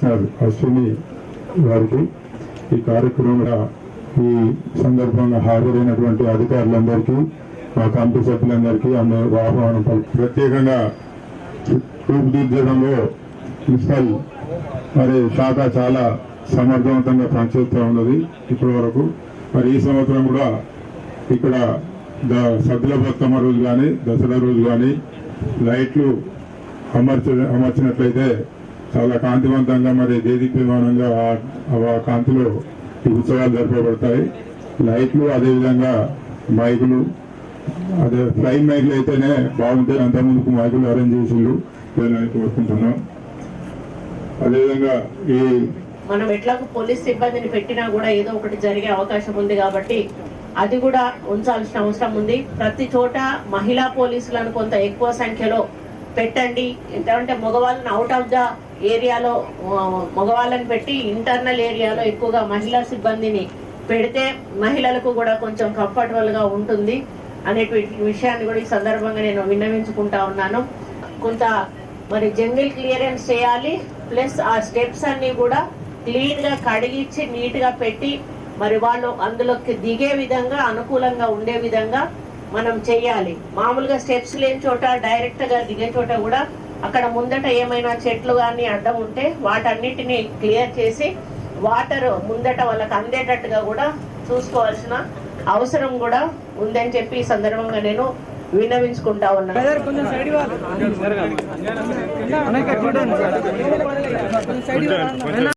Commissioner Ashwini గారికి ఈ కార్యక్రమంలో ఈ సందర్భంగా హాజరైనటువంటి అధికారులందరికీ మా కమిటీ సభ్యులందరికీ ఆహ్వానం ప్రత్యేకంగా రూపుదిద్దడంలో మున్సిపల్ మరి శాఖ చాలా సమర్థవంతంగా పనిచేస్తూ ఉన్నది ఇప్పటి వరకు. మరి ఈ సంవత్సరం కూడా ఇక్కడ సద్దుల బతుకమ్మ రోజు కానీ దసరా రోజు కానీ లైట్లు అమర్చినట్లయితే చాలా కాంతివంతంగా మరి దేదీప్యమానంగా ఆ కాంతిలో ఈ ఉత్సవాలు జరపబడతాయి. లైట్లు అదేవిధంగా మైకులు, అదే ఫ్లైయింగ్ మైకులు అయితేనే బాగుంటాయి. అంతకుముందుకు మైకులు అరేంజ్ చేసిండ్రు అని కోరుకుంటున్నాం. అదేవిధంగా ఈ మనం ఎట్లాగో పోలీస్ సిబ్బందిని పెట్టినా కూడా ఏదో ఒకటి జరిగే అవకాశం ఉంది కాబట్టి అది కూడా ఉంచాల్సిన అవసరం ఉంది. ప్రతి చోట మహిళా పోలీసులను కొంత ఎక్కువ సంఖ్యలో పెట్టండి. ఎందుకంటే మగవాళ్ళని అవుట్ ఆఫ్ ద ఏరియాలో మగవాళ్ళని పెట్టి ఇంటర్నల్ ఏరియాలో ఎక్కువగా మహిళా సిబ్బందిని పెడితే మహిళలకు కూడా కొంచెం కంఫర్టబుల్ గా ఉంటుంది అనేటువంటి విషయాన్ని కూడా ఈ సందర్భంగా నేను విన్నవించుకుంటా ఉన్నాను. కొంత మరి జంగిల్ క్లియరెన్స్ చేయాలి, ప్లస్ ఆ స్టెప్స్ అన్ని కూడా క్లీన్ గా కడిగిచ్చి నీట్ గా పెట్టి మరి వాళ్ళు అందులోకి దిగే విధంగా అనుకూలంగా ఉండే విధంగా మనం చెయ్యాలి. మామూలుగా స్టెప్స్ లేని చోట డైరెక్ట్ గా దిగే చోట కూడా అక్కడ ముందట ఏమైనా చెట్లు కానీ అడ్డం ఉంటే వాటన్నిటిని క్లియర్ చేసి వాటర్ ముందట వాళ్ళకి అందేటట్టుగా కూడా చూసుకోవాల్సిన అవసరం కూడా ఉందని చెప్పి ఈ సందర్భంగా నేను విన్నవించుకుంటా ఉన్నాను.